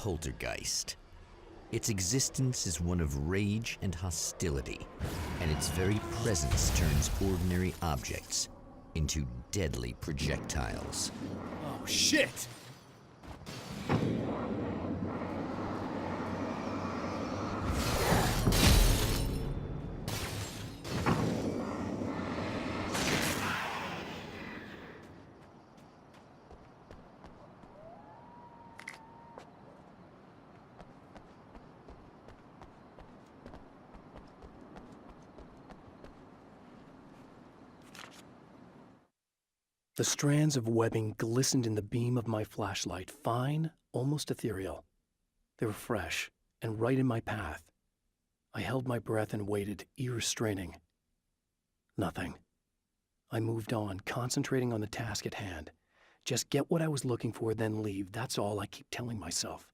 poltergeist. Its existence is one of rage and hostility, and its very presence turns ordinary objects into deadly projectiles. Oh, shit! The strands of webbing glistened in the beam of my flashlight, fine, almost ethereal. They were fresh and right in my path. I held my breath and waited, ears straining. Nothing. I moved on, concentrating on the task at hand. Just get what I was looking for, then leave. That's all I keep telling myself.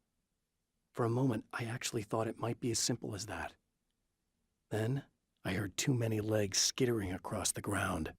For a moment, I actually thought it might be as simple as that. Then, I heard too many legs skittering across the ground.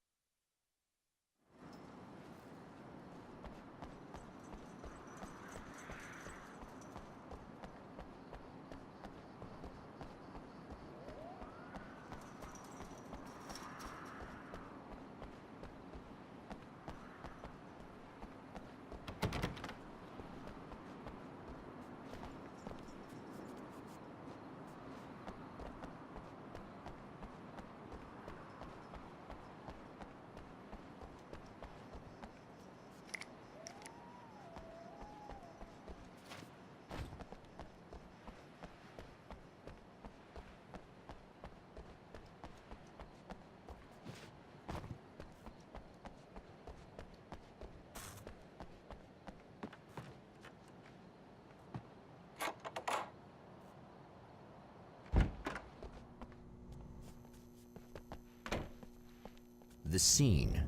The scene,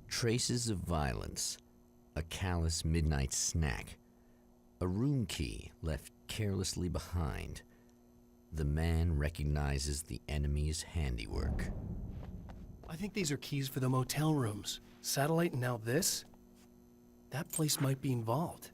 traces of violence, a callous midnight snack, a room key left carelessly behind. The man recognizes the enemy's handiwork. I think these are keys for the motel rooms. Satellite and now this? That place might be involved.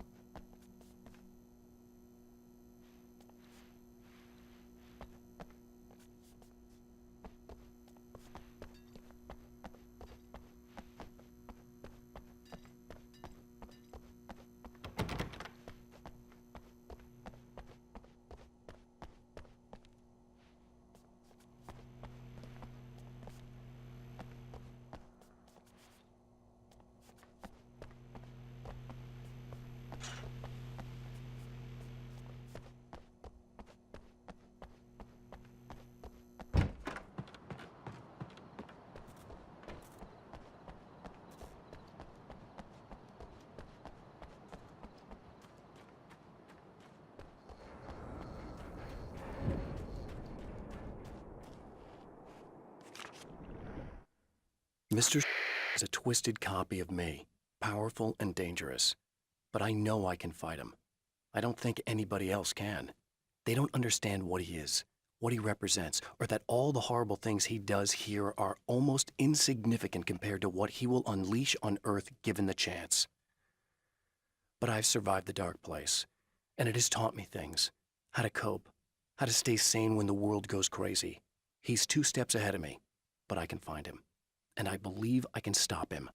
Mr. is a twisted copy of me, powerful and dangerous. But I know I can fight him. I don't think anybody else can. They don't understand what he is, what he represents, or that all the horrible things he does here are almost insignificant compared to what he will unleash on Earth given the chance. But I've survived the dark place, and it has taught me things. How to cope, how to stay sane when the world goes crazy. He's 2 steps ahead of me, but I can find him. And I believe I can stop him.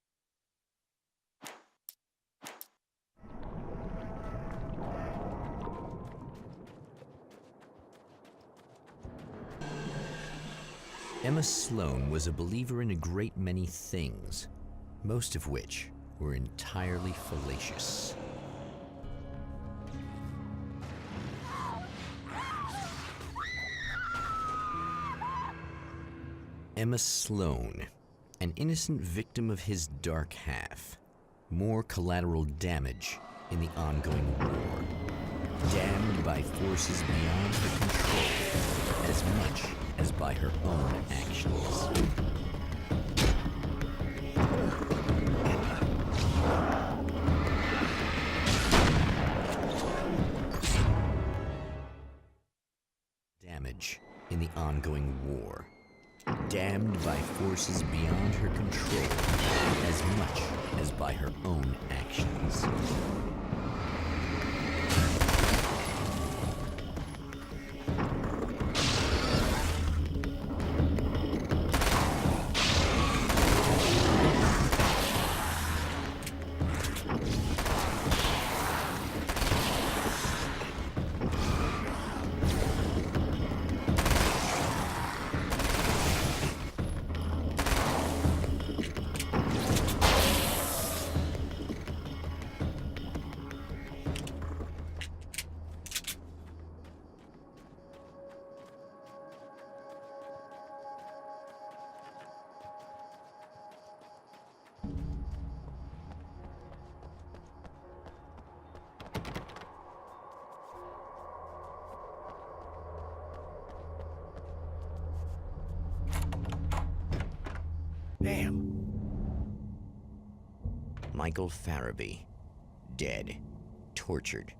Emma Sloan was a believer in a great many things, most of which were entirely fallacious. Emma Sloan, an innocent victim of his dark half. More collateral damage in the ongoing war. Damned by forces beyond her control, as much as by her own actions. Damage in the ongoing war. Damned by forces beyond her control, as much as by her own actions. Damn. Michael Farabee, dead, tortured,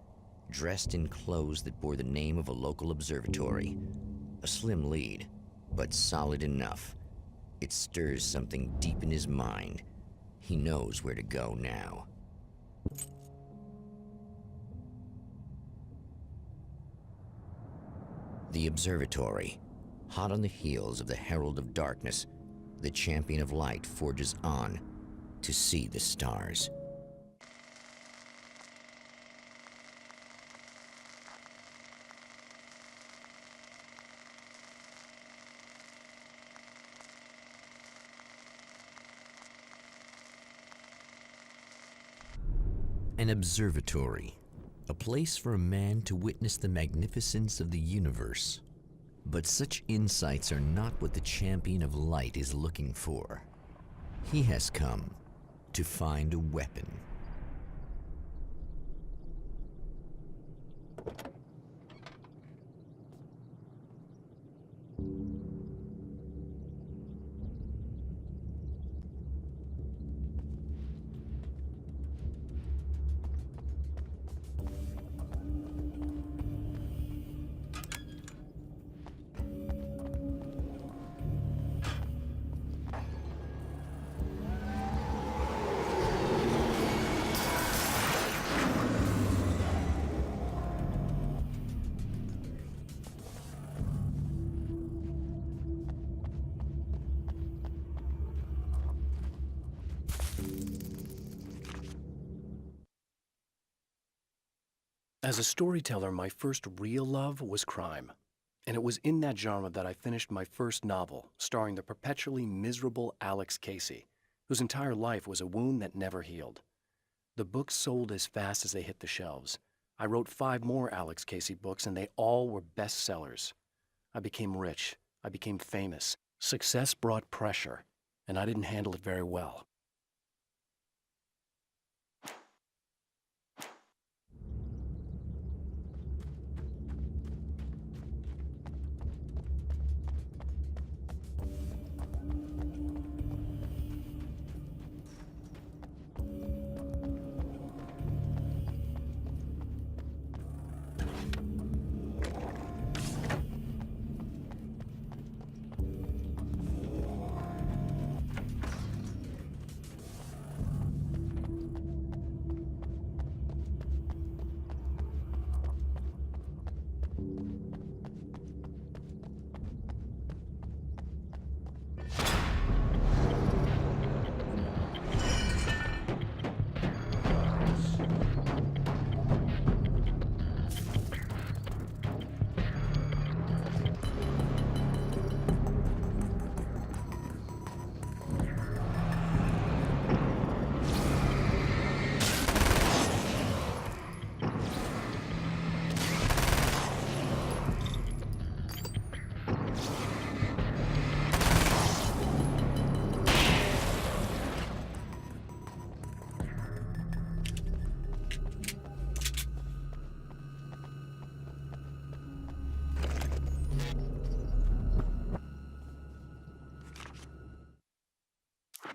dressed in clothes that bore the name of a local observatory. A slim lead, but solid enough. It stirs something deep in his mind. He knows where to go now. The observatory. Hot on the heels of the Herald of Darkness, the Champion of Light forges on to see the stars. An observatory, a place for a man to witness the magnificence of the universe. But such insights are not what the Champion of Light is looking for. He has come to find a weapon. As a storyteller, my first real love was crime. And it was in that genre that I finished my first novel, starring the perpetually miserable Alex Casey, whose entire life was a wound that never healed. The books sold as fast as they hit the shelves. I wrote 5 more Alex Casey books, and they all were bestsellers. I became rich. I became famous. Success brought pressure, and I didn't handle it very well.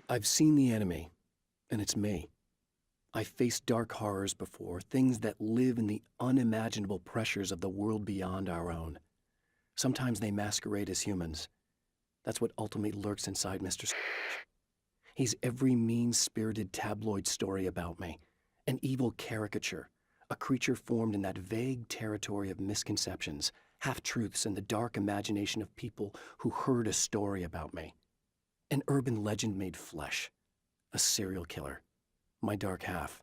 I've seen the enemy, and it's me. I've faced dark horrors before, things that live in the unimaginable pressures of the world beyond our own. Sometimes they masquerade as humans. That's what ultimately lurks inside Mr. He's every mean-spirited tabloid story about me, an evil caricature, a creature formed in that vague territory of misconceptions, half-truths, and the dark imagination of people who heard a story about me. An urban legend made flesh, a serial killer, my dark half,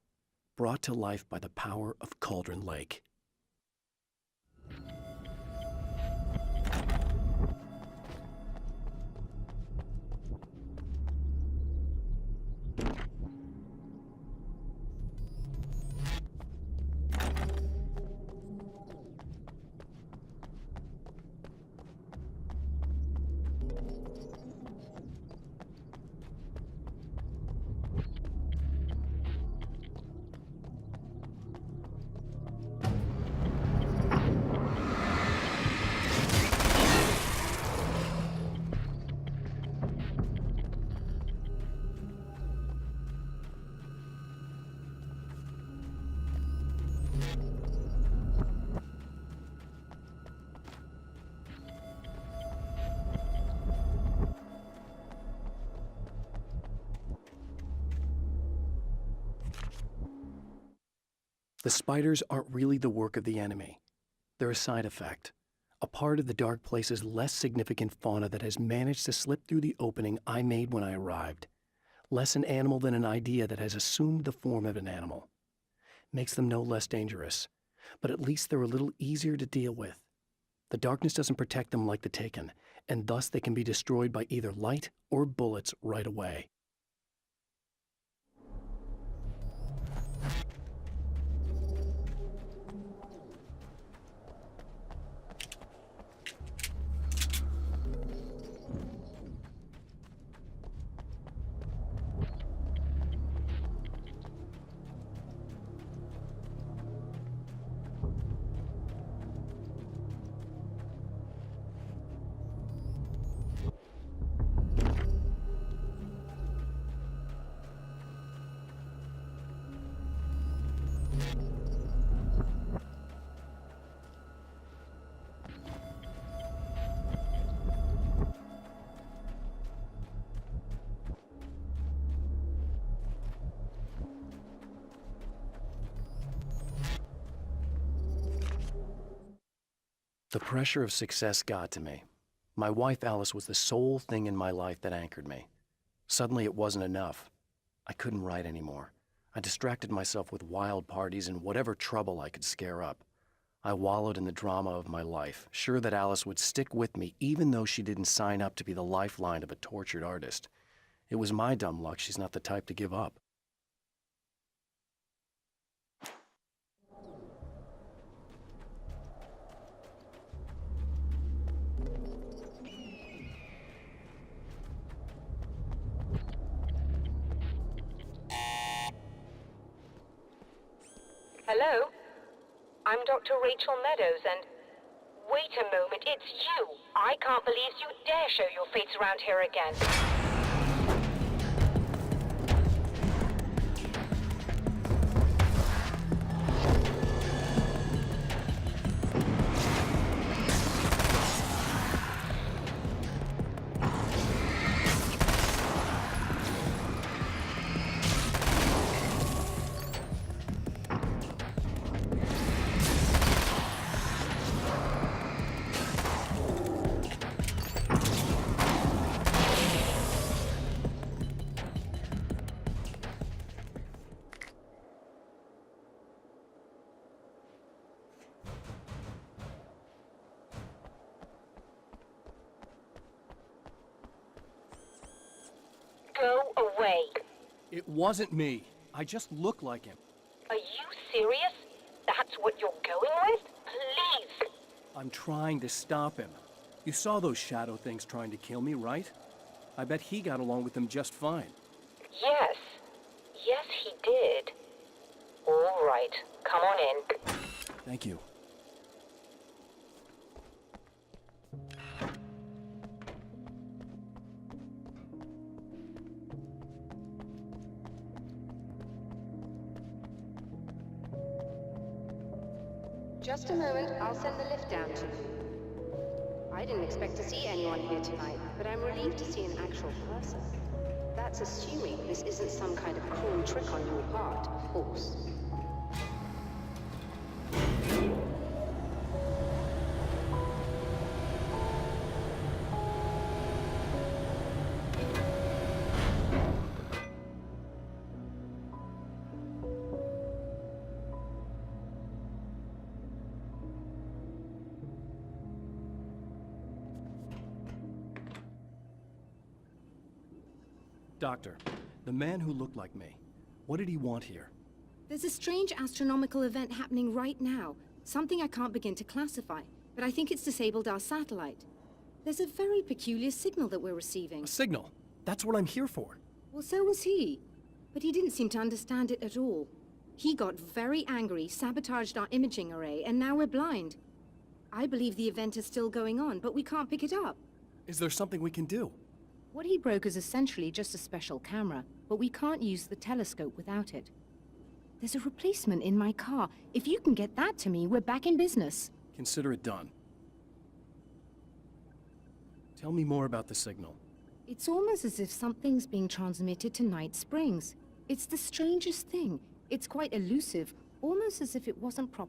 brought to life by the power of Cauldron Lake. The spiders aren't really the work of the enemy. They're a side effect, a part of the Dark Place's less significant fauna that has managed to slip through the opening I made when I arrived. Less an animal than an idea that has assumed the form of an animal. Makes them no less dangerous, but at least they're a little easier to deal with. The darkness doesn't protect them like the Taken, and thus they can be destroyed by either light or bullets right away. The pressure of success got to me. My wife Alice was the sole thing in my life that anchored me. Suddenly it wasn't enough. I couldn't write anymore. I distracted myself with wild parties and whatever trouble I could scare up. I wallowed in the drama of my life, sure that Alice would stick with me even though she didn't sign up to be the lifeline of a tortured artist. It was my dumb luck she's not the type to give up. Hello? I'm Dr. Rachel Meadows, and... Wait a moment, it's you! I can't believe you dare show your face around here again. Go away. It wasn't me. I just look like him. Are you serious? That's what you're going with? Please! I'm trying to stop him. You saw those shadow things trying to kill me, right? I bet he got along with them just fine. Yes. Yes, he did. All right. Come on in. Thank you. Just a moment, I'll send the lift down to you. I didn't expect to see anyone here tonight, but I'm relieved to see an actual person. That's assuming this isn't some kind of cruel trick on your part, of course. Doctor, the man who looked like me, what did he want here? There's a strange astronomical event happening right now. Something I can't begin to classify, but I think it's disabled our satellite. There's a very peculiar signal that we're receiving. A signal? That's what I'm here for. Well, so was he. But he didn't seem to understand it at all. He got very angry, sabotaged our imaging array, and now we're blind. I believe the event is still going on, but we can't pick it up. Is there something we can do? What he broke is essentially just a special camera, but we can't use the telescope without it. There's a replacement in my car. If you can get that to me, we're back in business. Consider it done. Tell me more about the signal. It's almost as if something's being transmitted to Night Springs. It's the strangest thing. It's quite elusive, almost as if it wasn't proper.